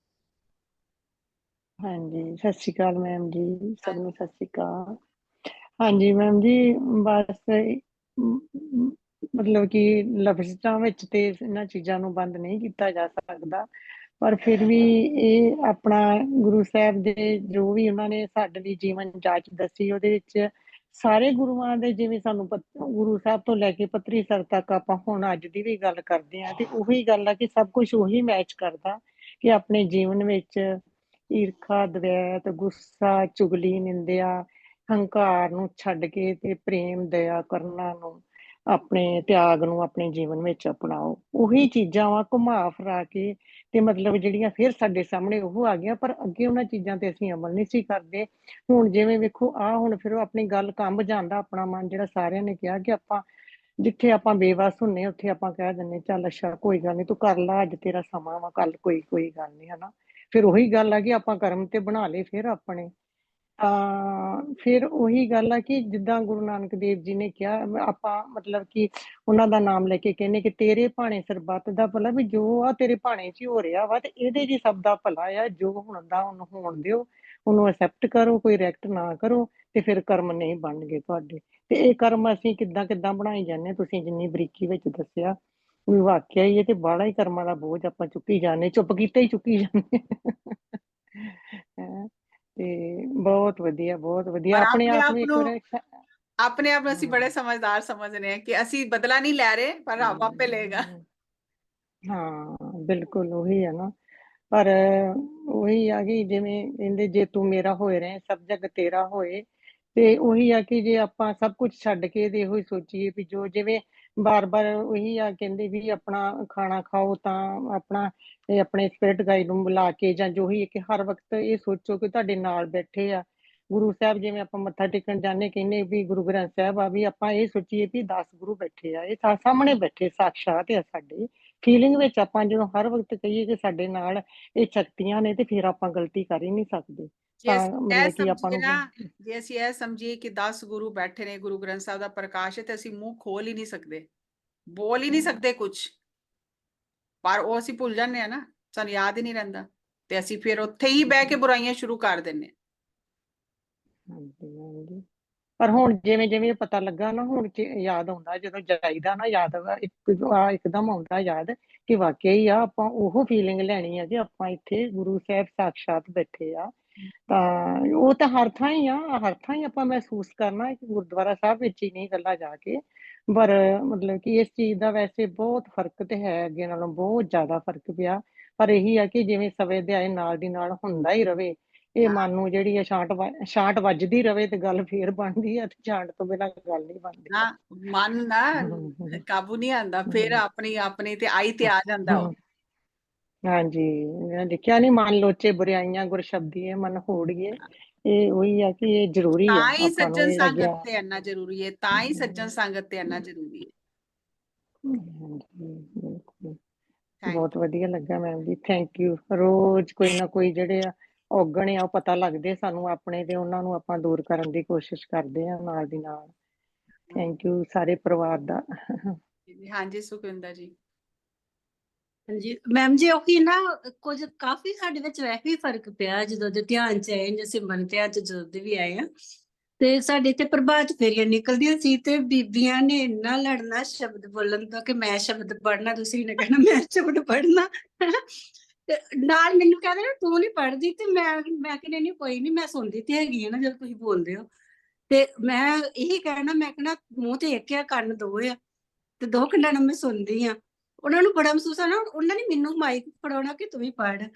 D: हाँ जी, सत श्री अकाल मैम जी, सबनों सत श्री अकाल। हाँ जी मैम जी, बस मतलब कि ਲਫ਼ਜ਼ਾਂ ਵਿੱਚ ਤੇ ਇਹਨਾਂ ਚੀਜ਼ਾਂ ਨੂੰ ਬੰਦ ਨਹੀਂ ਕੀਤਾ ਜਾ ਸਕਦਾ, ਪਰ ਫਿਰ ਵੀ ਇਹ ਆਪਣਾ ਗੁਰੂ ਸਾਹਿਬ ਦੇ ਜੋ ਵੀ ਉਹਨਾਂ ਨੇ ਸਾਡੇ ਲਈ ਜੀਵਨ ਜਾਚ ਦੱਸੀ, ਉਹਦੇ ਵਿੱਚ ਸਾਰੇ ਗੁਰੂਆਂ ਦੇ ਜਿਵੇਂ ਸਾਨੂੰ ਗੁਰੂ ਸਾਹਿਬ ਤੋਂ ਲੈ ਕੇ ਪੱਤਰੀ ਸਰ ਤੱਕ ਆਪਾਂ ਹੁਣ ਅੱਜ ਦੀ ਵੀ ਗੱਲ ਕਰਦੇ ਹਾਂ, ਤੇ ਉਹੀ ਗੱਲ ਆ ਕਿ ਸਭ ਕੁਝ ਉਹੀ ਮੈਚ ਕਰਦਾ ਕਿ ਆਪਣੇ ਜੀਵਨ ਵਿੱਚ ਈਰਖਾ, ਦਵੈਤ, ਗੁੱਸਾ, ਚੁਗਲੀ, ਨਿੰਦਿਆ, ਹੰਕਾਰ ਨੂੰ ਛੱਡ ਕੇ ਤੇ ਪ੍ਰੇਮ, ਦਇਆ, ਕਰੁਣਾ ਨੂੰ ਆਪਣੇ ਤਿਆਗ ਨੂੰ ਆਪਣੇ ਜੀਵਨ ਵਿੱਚ ਅਪਣਾਓ। ਉਹੀ ਚੀਜ਼ਾਂ ਵਾ ਘੁਮਾ ਫਿਰਾ ਕੇ ਤੇ ਮਤਲਬ ਜਿਹੜੀਆਂ ਫਿਰ ਸਾਡੇ ਸਾਹਮਣੇ ਉਹ ਆ ਗਈਆਂ, ਪਰ ਅੱਗੇ ਉਹਨਾਂ ਚੀਜ਼ਾਂ ਤੇ ਅਸੀਂ ਅਮਲ ਨਹੀਂ ਸੀ ਕਰਦੇ। ਹੁਣ ਜਿਵੇਂ ਵੇਖੋ ਹੁਣ ਫਿਰ ਉਹ ਆਪਣੀ ਗੱਲ ਕੰਬ ਜਾਂਦਾ ਆਪਣਾ ਮਨ, ਜਿਹੜਾ ਸਾਰਿਆਂ ਨੇ ਕਿਹਾ ਕਿ ਆਪਾਂ ਜਿੱਥੇ ਆਪਾਂ ਬੇਵੱਸ ਹੁੰਨੇ ਉੱਥੇ ਆਪਾਂ ਕਹਿ ਦਿੰਦੇ ਚੱਲ ਅੱਛਾ ਕੋਈ ਗੱਲ ਨਹੀਂ, ਤੂੰ ਕਰ ਲਾ, ਅੱਜ ਤੇਰਾ ਸਮਾਂ ਵਾ, ਕੱਲ ਕੋਈ ਗੱਲ ਨਹੀਂ, ਹਨਾ। ਫਿਰ ਉਹੀ ਗੱਲ ਆ ਕਿ ਆਪਾਂ ਕਰਮ ਤੇ ਬਣਾ ਲਏ ਫਿਰ ਆਪਣੇ। ਫਿਰ ਉਹੀ ਗੱਲ ਆ ਕਿ ਜਿੱਦਾਂ ਗੁਰੂ ਨਾਨਕ ਦੇਵ ਜੀ ਨੇ ਕਿਹਾ, ਆਪਾਂ ਮਤਲਬ ਕਿ ਉਹਨਾਂ ਦਾ ਨਾਮ ਲੈ ਕੇ ਕਹਿੰਦੇ ਕਿ ਤੇਰੇ ਭਾਣੇ ਸਰਬੱਤ ਦਾ ਭਲਾ, ਵੀ ਜੋ ਆ ਤੇਰੇ ਭਾਣੇ 'ਚ ਹੀ ਹੋ ਰਿਹਾ ਵਾ ਤੇ ਇਹਦੇ 'ਚ ਹੀ ਸਭ ਦਾ ਭਲਾ ਆ, ਜੋ ਹੁੰਦਾ ਉਹਨੂੰ ਹੋਣ ਦਿਓ, ਉਹਨੂੰ ਐਕਸੈਪਟ ਕਰੋ, ਕੋਈ ਰਿਐਕਟ ਨਾ ਕਰੋ, ਤੇ ਫਿਰ ਕਰਮ ਨਹੀਂ ਬਣਨਗੇ ਤੁਹਾਡੇ। ਤੇ ਇਹ ਕਰਮ ਅਸੀਂ ਕਿੱਦਾਂ ਬਣਾਈ ਜਾਂਦੇ, ਤੁਸੀਂ ਜਿੰਨੀ ਬਰੀਕੀ ਵਿੱਚ ਦੱਸਿਆ, ਵੀ ਵਾਕਿਆ ਹੀ ਇਹ ਤੇ ਬਾਹਲਾ ਹੀ ਕਰਮਾਂ ਦਾ ਬੋਝ ਆਪਾਂ ਚੁੱਕੀ ਜਾਂਦੇ, ਚੁੱਪ ਕੀਤੇ ਹੀ ਚੁੱਕੀ ਜਾਂਦੇ। ਹੈਂ। ਤੇ ਬਹੁਤ ਵਧੀਆ
A: और
D: ਆਪਣੇ
A: अपने
D: ਆਪ
A: आप
D: ਨੂੰ ਇੱਕ
A: नु
D: ਵਾਰ
A: अपने आप ਅਸੀਂ बड़े समझदार समझ रहे हैं कि ਅਸੀਂ बदला नहीं ले रहे, पर रब आपे लेगा।
D: ਹਾਂ ਬਿਲਕੁਲ ਉਹੀ ਹੈ ਨਾ, ਪਰ ਉਹੀ ਆ ਕਿ ਜਿਵੇਂ ਕਹਿੰਦੇ ਜੇ ਤੂੰ ਮੇਰਾ ਹੋਏ ਰਹੇ ਸਭ ਜਗ ਤੇਰਾ ਹੋਏ, ਤੇ ਉਹੀ ਆ ਕਿ ਜੇ ਆਪਾਂ ਸਭ ਕੁਝ ਛੱਡ ਕੇ ਤੇ ਇਹੋ ਹੀ ਸੋਚੀਏ ਵੀ ਜੋ ਜਿਵੇਂ ਬਾਰ-ਬਾਰ ਉਹੀ ਆ ਕਹਿੰਦੇ ਵੀ ਆਪਣਾ ਖਾਣਾ ਖਾਓ ਤਾਂ ਆਪਣਾ ਇਹ ਆਪਣੇ ਸਪਿਰਿਟ ਗਾਈਡ ਨੂੰ ਬੁਲਾ ਕੇ, ਜਾਂ ਜੋ ਹੀ ਕਿ ਹਰ ਵਕਤ ਇਹ ਸੋਚੋ ਕਿ ਤੁਹਾਡੇ ਨਾਲ ਬੈਠੇ ਆ ਗੁਰੂ ਸਾਹਿਬ। ਜਿਵੇਂ ਆਪਾਂ ਮੱਥਾ ਟੇਕਣ ਜਾਂਦੇ ਕਹਿੰਦੇ ਵੀ ਗੁਰੂ ਗ੍ਰੰਥ ਸਾਹਿਬ ਆ, ਵੀ ਆਪਾਂ ਇਹ ਸੋਚੀਏ ਵੀ 10 ਗੁਰੂ ਬੈਠੇ ਆ, ਇਹ ਸਾਹਮਣੇ ਬੈਠੇ ਸਾਕਸ਼ਾਤ ਆ ਸਾਡੇ ਫੀਲਿੰਗ ਵਿੱਚ। ਆਪਾਂ ਜਦੋਂ ਹਰ ਵਕਤ ਕਹੀਏ ਕਿ ਸਾਡੇ ਨਾਲ ਇਹ ਸ਼ਕਤੀਆਂ ਨੇ, ਤੇ ਫਿਰ ਆਪਾਂ ਗਲਤੀ ਕਰ ਹੀ ਨਹੀਂ ਸਕਦੇ।
A: ਜੇ
D: ਤਾਂ
A: ਅਸੀਂ ਇਹ
D: ਮਤਲਬ ਕਿ ਆਪਾਂ
A: ਸਮਝੀਏ
D: ਨੂੰ
A: ਨਾ, ਜੇ ਅਸੀਂ ਇਹ ਸਮਝੀਏ ਕਿ 10 ਗੁਰੂ ਬੈਠੇ ਨੇ, ਗੁਰੂ ਗ੍ਰੰਥ ਸਾਹਿਬ ਦਾ ਪ੍ਰਕਾਸ਼ ਹੈ, ਤੇ ਅਸੀਂ ਮੂੰਹ ਖੋਲ ਹੀ ਨਹੀਂ ਸਕਦੇ, ਬੋਲ ਹੀ ਨਹੀਂ ਸਕਦੇ ਕੁਝ, ਪਰ ਉਹ ਅਸੀਂ ਭੁੱਲ ਜਾਂਦੇ ਆ ਨਾ, ਸਾਨੂੰ ਯਾਦ ਹੀ ਨਹੀਂ ਰਹਿੰਦਾ, ਤੇ ਅਸੀਂ ਫਿਰ ਉੱਥੇ ਹੀ ਬਹਿ ਕੇ ਬੁਰਾਈਆਂ ਸ਼ੁਰੂ ਕਰ ਦਿੰਦੇ ਹਾਂ।
D: ਹਾਂਜੀ। ਪਰ ਹੁਣ ਜਿਵੇਂ ਪਤਾ ਲੱਗਾ ਨਾ, ਹੁਣ ਯਾਦ ਆਉਂਦਾ ਜਦੋਂ ਜਾਈਦਾ ਨਾ, ਯਾਦ ਇੱਕਦਮ ਆਉਂਦਾ ਯਾਦ ਕਿ ਵਾਕਿਆ ਹੀ ਆ ਆਪਾਂ ਉਹ ਫੀਲਿੰਗ ਲੈਣੀ ਆ ਕਿ ਆਪਾਂ ਇੱਥੇ ਗੁਰੂ ਸਾਹਿਬ ਸਾਕਸ਼ਾਤ ਬੈਠੇ ਆ। ਤਾਂ ਉਹ ਤਾਂ ਹਰ ਥਾਂ ਹੀ ਆ, ਹਰ ਥਾਂ ਹੀ ਆਪਾਂ ਮਹਿਸੂਸ ਕਰਨਾ ਕਿ ਗੁਰਦੁਆਰਾ ਸਾਹਿਬ ਵਿੱਚ ਹੀ ਨਹੀਂ ਇਕੱਲਾ ਜਾ ਕੇ, ਪਰ ਮਤਲਬ ਕਿ ਇਸ ਚੀਜ਼ ਦਾ ਵੈਸੇ ਬਹੁਤ ਫਰਕ ਤੇ ਹੈ, ਅੱਗੇ ਨਾਲੋਂ ਬਹੁਤ ਜ਼ਿਆਦਾ ਫਰਕ ਪਿਆ। ਪਰ ਇਹੀ ਆ ਕਿ ਜਿਵੇਂ ਸਵੇ ਅਧਿਆਏ ਨਾਲ ਦੀ ਨਾਲ ਹੁੰਦਾ ਹੀ ਰਵੇ, ਇਹ ਮਨ ਨੂੰ ਜਿਹੜੀ ਆ ਛਾਂਟ ਵੱਜਦੀ ਰਵੇ, ਤੇ ਗੱਲ ਫੇਰ ਬਣਦੀ ਆ, ਤੇ ਛਾਂਟ ਤੋਂ ਬਿਨਾਂ ਗੱਲ ਨਹੀਂ ਬਣਦੀ।
A: ਨਾ ਮਨ ਨਾ ਕਾਬੂ ਨਹੀਂ ਆਉਂਦਾ, ਫਿਰ ਆਪਣੀ ਤੇ ਆਈ ਤੇ ਆ ਜਾਂਦਾ ਉਹ।
D: ਹਾਂਜੀ, ਮੈਂ ਲਿਖਿਆ ਨੀ ਮਨ ਲੋਚੇ ਬੁਰਾਈਆਂ ਗੁਰ ਸ਼ਬਦੀਏ ਮਨ ਹੋੜੀਏ, ਇਹ ਉਹੀ ਆ ਕਿ ਇਹ ਜ਼ਰੂਰੀ ਆ
A: ਤਾਂ ਹੀ
D: ਆਪਾਂ ਨੂੰ
A: ਸੱਜਣ
D: ਇਹ
A: ਸੰਗਤ
D: ਲੱਗਿਆ।
A: ਤੇ ਇੰਨਾ ਜ਼ਰੂਰੀ ਹੈ, ਤਾਂ ਹੀ ਸੱਜਣ ਸੰਗਤ ਤੇ ਇੰਨਾ ਜ਼ਰੂਰੀ ਹੈ।
D: ਹਾਂਜੀ ਬਿਲਕੁਲ,
A: ਥੈਂਕ
D: ਬਹੁਤ ਵਧੀਆ ਲੱਗਾ ਮੈਮ ਜੀ, ਥੈਂਕ ਯੂ। ਰੋਜ਼ ਕੋਈ ਨਾ ਕੋਈ ਜਿਹੜੇ ਆ ਔਗਣ ਆ ਉਹ ਪਤਾ ਲੱਗਦੇ ਸਾਨੂੰ ਆਪਣੇ, ਤੇ ਉਹਨਾਂ ਨੂੰ ਆਪਾਂ ਦੂਰ ਕਰਨ ਦੀ ਕੋਸ਼ਿਸ਼ ਕਰਦੇ ਆ ਨਾਲ ਦੀ ਨਾਲ। ਥੈਂਕ ਯੂ ਸਾਰੇ ਪਰਿਵਾਰ ਦਾ।
A: ਯੂ। ਹਾਂਜੀ ਸੁਖਵਿੰਦਰ ਜੀ।
C: ਹਾਂਜੀ ਮੈਮ ਜੀ, ਉਹੀ ਨਾ ਕੁਝ ਕਾਫੀ ਸਾਡੇ ਵਿੱਚ ਵੈਸੇ ਹੀ ਫਰਕ ਪਿਆ ਜਦੋਂ ਦੇ ਧਿਆਨ ਚ ਆਏ ਜਾਂ ਸਿਮਰਨ ਧਿਆਨ ਚ ਜਦੋਂ ਦੇ ਵੀ ਆਏ ਆ। ਤੇ ਸਾਡੇ ਇੱਥੇ ਪ੍ਰਭਾਤ ਫੇਰੀਆਂ ਨਿਕਲਦੀਆਂ ਸੀ ਤੇ ਬੀਬੀਆਂ ਨੇ ਇੰਨਾ ਲੜਨਾ ਸ਼ਬਦ ਬੋਲਣ ਦਾ ਕਿ ਮੈਂ ਸ਼ਬਦ ਪੜ੍ਹਨਾ, ਦੂਸਰੀ ਨੇ ਕਹਿਣਾ ਮੈਂ ਸ਼ਬਦ ਪੜ੍ਹਨਾ। ਤੇ ਨਾਲ ਮੈਨੂੰ ਕਹਿੰਦੇ ਨਾ ਤੂੰ ਨਹੀਂ ਪੜ੍ਹਦੀ, ਤੇ ਮੈਂ ਕਹਿੰਦੀ ਨਹੀਂ ਕੋਈ ਨਹੀਂ, ਮੈਂ ਸੁਣਦੀ ਤੇ ਹੈਗੀ ਆ ਨਾ ਜਦੋਂ ਤੁਸੀਂ ਬੋਲਦੇ ਹੋ। ਤੇ ਮੈਂ ਇਹੀ ਕਹਿਣਾ, ਮੈਂ ਕਹਿਣਾ ਮੂੰਹ ਤੇ ਇੱਕ ਆ ਕੰਨ ਦੋ ਆ, ਤੇ ਦੋ ਕੰਨਾਂ ਨਾਲ ਮੈਂ ਸੁਣਦੀ ਆ। ਉਹਨਾਂ ਨੂੰ ਬੜਾ ਮਹਿਸੂਸ ਹੋਣਾ, ਉਹਨਾਂ ਨੇ ਮੈਨੂੰ ਮਾਈਕ ਫੜਾਉਣਾ ਕਿ ਤੂੰ ਵੀ ਪੜ੍ਹ,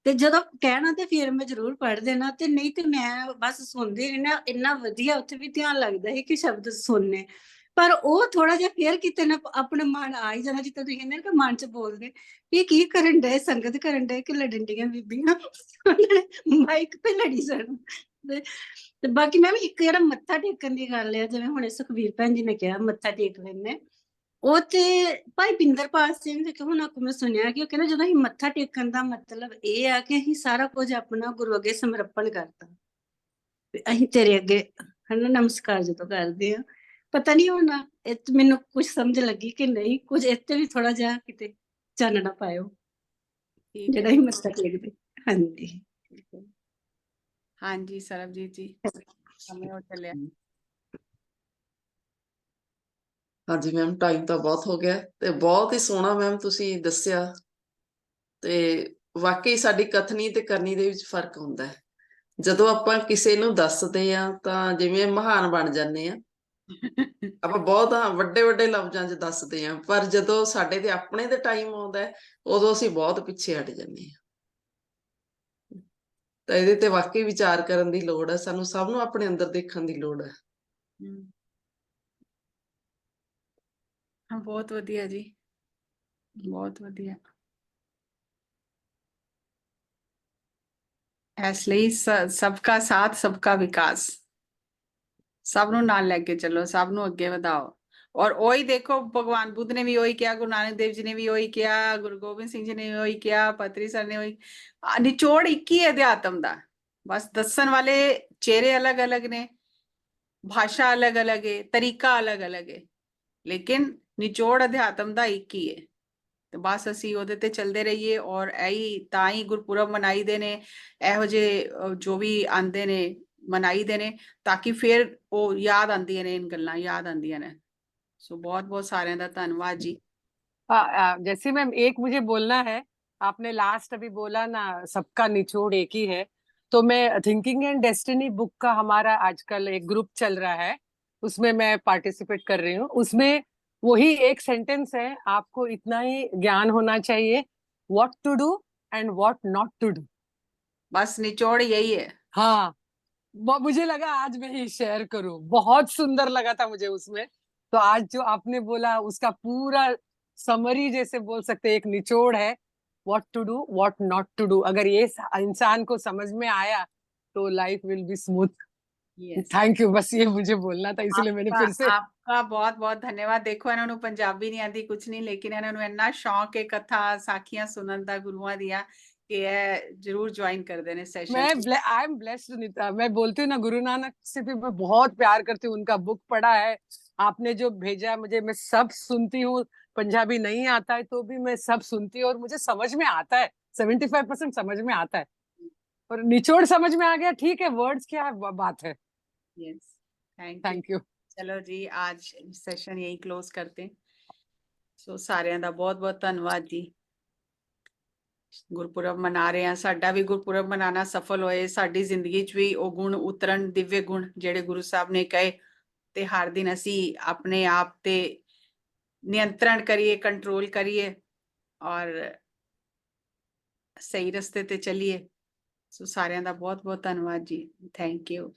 C: ਤੇ ਜਦੋਂ ਕਹਿਣਾ ਤੇ ਫਿਰ ਮੈਂ ਜ਼ਰੂਰ ਪੜ੍ਹ ਦੇਣਾ, ਤੇ ਨਹੀਂ ਤੇ ਮੈਂ ਬਸ ਸੁਣਦੀ ਰਹਿਣਾ। ਇੰਨਾ ਵਧੀਆ ਉੱਥੇ ਵੀ ਧਿਆਨ ਲੱਗਦਾ ਸੀ ਕਿ ਸ਼ਬਦ ਸੁਣਨੇ, ਪਰ ਉਹ ਥੋੜਾ ਜਿਹਾ ਫੇਰ ਕਿਤੇ ਨਾ ਆਪਣੇ ਮਨ ਆ ਹੀ ਜਾਣਾ, ਜਿੱਦਾਂ ਤੁਸੀਂ ਕਹਿੰਦੇ ਨਾ ਕਿ ਮਨ ਚ ਬੋਲਦੇ ਵੀ ਕੀ ਕਰਨ ਡਏ, ਸੰਗਤ ਕਰਨ ਡਏ ਕਿ ਲੜਨ ਡੀਆਂ ਬੀਬੀਆਂ, ਮਾਈਕ ਤੇ ਲੜੀ ਜਾਣ। ਤੇ ਬਾਕੀ ਮੈਂ ਵੀ ਇੱਕ ਜਿਹੜਾ ਮੱਥਾ ਟੇਕਣ ਦੀ ਗੱਲ ਹੈ, ਜਿਵੇਂ ਹੁਣੇ ਸੁਖਬੀਰ ਭੈਣ ਜੀ ਨੇ ਕਿਹਾ ਮੱਥਾ ਟੇਕ ਲੈਂਦੇ, ਉਹ ਤੇ ਭਾਈ ਪਿੰਦਰਪਾਲ ਸਿੰਘ ਦੇ ਹੁਣ ਮੈਂ ਸੁਣਿਆ ਕਿ ਉਹ ਕਹਿੰਦਾ ਜਦੋਂ ਅਸੀਂ ਮੱਥਾ ਟੇਕਣ ਦਾ ਮਤਲਬ ਇਹ ਆ ਕਿ ਅਸੀਂ ਸਾਰਾ ਕੁਝ ਆਪਣਾ ਗੁਰੂ ਅੱਗੇ ਸਮਰਪਣ ਕਰਤਾ, ਅਸੀਂ ਤੇਰੇ ਅੱਗੇ ਹਨਾ ਨਮਸਕਾਰ ਜਦੋਂ ਕਰਦੇ ਆ। ਪਤਾ ਨਹੀਂ ਹੋਣਾ ਇਹ ਮੈਨੂੰ ਕੁਝ ਸਮਝ ਲੱਗੀ ਕਿ ਨਹੀਂ, ਕੁਝ ਇੱਥੇ ਵੀ ਥੋੜਾ ਜਿਹਾ ਕਿਤੇ ਚਾਨਣਾ ਪਾਇਓ
A: ਠੀਕ
C: ਜਿਹੜਾ
A: ਹੈ
C: ਅਸੀਂ ਮੱਥਾ ਟੇਕਦੇ। ਹਾਂਜੀ
A: ਹਾਂਜੀ ਸਰਬਜੀਤ ਜੀ ਸਮੇਂ ਹੋ ਚੱਲਿਆ।
E: ਹਾਂਜੀ ਮੈਮ, ਟਾਈਮ ਤਾਂ ਬਹੁਤ ਹੋ ਗਿਆ ਤੇ ਬਹੁਤ ਹੀ ਸੋਹਣਾ ਮੈਮ ਤੁਸੀਂ ਦੱਸਿਆ, ਤੇ ਵਾਕਈ ਸਾਡੀ ਕਥਨੀ ਤੇ ਕਰਨੀ ਦੇ ਵਿੱਚ ਫਰਕ ਹੁੰਦਾ ਹੈ। ਜਦੋਂ ਆਪਾਂ ਕਿਸੇ ਨੂੰ ਦੱਸਦੇ ਆ ਤਾਂ ਜਿਵੇਂ ਮਹਾਨ ਬਣ ਜਾਂਦੇ ਆ, ਆਪਾਂ ਬਹੁਤ ਵੱਡੇ ਵੱਡੇ ਲਫ਼ਜ਼ਾਂ 'ਚ ਦੱਸਦੇ ਆ, ਪਰ ਜਦੋਂ ਸਾਡੇ ਤੇ ਆਪਣੇ ਤੇ ਟਾਈਮ ਆਉਂਦਾ ਹੈ ਉਦੋਂ ਅਸੀਂ ਬਹੁਤ ਪਿੱਛੇ ਹਟ ਜਾਂਦੇ ਆ। ਤਾਂ ਇਹਦੇ ਤੇ ਵਾਕਈ ਵਿਚਾਰ ਕਰਨ ਦੀ ਲੋੜ ਹੈ, ਸਾਨੂੰ ਸਭ ਨੂੰ ਆਪਣੇ ਅੰਦਰ ਦੇਖਣ ਦੀ ਲੋੜ ਹੈ।
A: ਹਾਂ ਬਹੁਤ ਵਧੀਆ ਜੀ, ਬਹੁਤ ਵਧੀਆ। ਇਸ ਲਈ सबका साथ सबका विकास, ਸਭ ਨੂੰ ਨਾਲ ਲੈ ਕੇ ਚੱਲੋ, ਸਭ ਨੂੰ ਅੱਗੇ ਵਧਾਓ। ਔਰ ਉਹੀ ਦੇਖੋ ਭਗਵਾਨ ਬੁੱਧ ਨੇ ਵੀ ਉਹੀ ਕਿਹਾ, ਗੁਰੂ ਨਾਨਕ ਦੇਵ ਜੀ ਨੇ ਵੀ ਉਹੀ ਕਿਹਾ, ਗੁਰੂ ਗੋਬਿੰਦ ਸਿੰਘ ਜੀ ਨੇ ਵੀ ਉਹੀ ਕਿਹਾ, ਪਤਰੀ ਸਰ ਨੇ ਉਹੀ, ਨਿਚੋੜ ਇੱਕ ਹੀ ਹੈ ਅਧਿਆਤਮ ਦਾ। ਬਸ ਦੱਸਣ ਵਾਲੇ ਚਿਹਰੇ ਅਲੱਗ ਅਲੱਗ ਨੇ, ਭਾਸ਼ਾ ਅਲੱਗ ਅਲੱਗ ਹੈ, ਤਰੀਕਾ ਅਲੱਗ ਅਲੱਗ ਹੈ, ਲੇਕਿਨ ਨਿਚੋੜ ਅਧਿਆਤਮ ਦਾ ਇੱਕ ਹੀ ਹੈ। ਤੇ ਬਸ ਅਸੀਂ ਉਹਦੇ ਤੇ ਚੱਲਦੇ ਰਹੀਏ, ਔਰ ਇਹੀ ਤਾਂ ਹੀ ਗੁਰਪੁਰਬ ਮਨਾਈ ਦੇ ਨੇ, ਇਹੋ ਜਿਹੇ ਜੋ ਵੀ ਆਉਂਦੇ ਨੇ ਮਨਾਈ ਦੇ ਨੇ, ਤਾਂ ਕਿ ਫਿਰ ਉਹ ਯਾਦ ਆਉਂਦੀਆਂ ਨੇ, ਇਹ ਗੱਲਾਂ ਯਾਦ ਆਉਂਦੀਆਂ ਨੇ। ਸੋ बहुत बहुत सारे का धन्यवाद जी।
B: जैसे मैम एक मुझे बोलना है, आपने लास्ट अभी बोला ना सबका निचोड़ एक ही है, तो मैं थिंकिंग एंड डेस्टिनी बुक का हमारा आजकल एक ग्रुप चल रहा है, उसमें मैं पार्टिसिपेट कर रही हूँ। उसमें वही एक सेंटेंस है, आपको इतना ही ज्ञान होना चाहिए what to do and what not to do.
A: बस निचोड़ यही है।
B: हाँ, मुझे लगा आज मैं ही शेयर करूं, बहुत सुंदर लगा था मुझे उसमें। तो आज जो आपने बोला उसका पूरा समरी जैसे बोल सकते एक निचोड़ है, what to do what not to do. अगर ये इंसान को समझ में आया तो life will be smooth. Thank you, बस ये मुझे बोलना था, इसलिए मैंने फिर से
A: आपका बहुत बहुत धन्यवाद। देखो इन्होंने पंजाबी नहीं आती कुछ नहीं, लेकिन इन्होंने इन्ना शौक है कथा साखियां सुनन दा गुरुआं दिया कि जरूर ज्वाइन कर देने session.
B: I am blessed Neeta, मैं बोलती हूँ ना गुरु नानक से भी मैं बहुत प्यार करती हूँ, उनका बुक पढ़ा है, आपने जो भेजा मुझे, मैं सब सुनती हूँ। पंजाबी नहीं आता है तो भी मैं सब सुनती हूँ और मुझे समझ में आता है, 75% समझ में आता है, और निचोड़ समझ में आ गया। ठीक है, वर्ड्स क्या है बात है।
A: Yes,
B: thank you.
A: चलो जी, आज सेशन यही क्लोज करते हैं। सो सारिਆਂ ਦਾ बहुत बहुत धन्यवाद जी। ਗੁਰਪੁਰਬ ਮਨਾ ਰਹੇ ਆ, ਸਾਡਾ ਵੀ ਗੁਰਪੁਰਬ ਮਨਾਣਾ ਸਫਲ ਹੋਏ, ਸਾਡੀ ਜ਼ਿੰਦਗੀ 'ਚ ਵੀ ਉਹ ਗੁਣ ਉਤਰਨ, ਦਿਵਯ ਗੁਣ ਜਿਹੜੇ ਗੁਰੂ ਸਾਹਿਬ ਨੇ ਕਹੇ, ਤੇ ਹਰ ਦਿਨ ਅਸੀਂ ਆਪਣੇ ਆਪ ਤੇ ਨਿਯੰਤਰਣ ਕਰੀਏ, ਕੰਟਰੋਲ ਕਰੀਏ ਔਰ ਸਹੀ ਰਸਤੇ ਤੇ ਚੱਲੀਏ। ਸੋ ਸਾਰਿਆਂ ਦਾ ਬਹੁਤ ਬਹੁਤ ਧੰਨਵਾਦ ਜੀ। Thank you.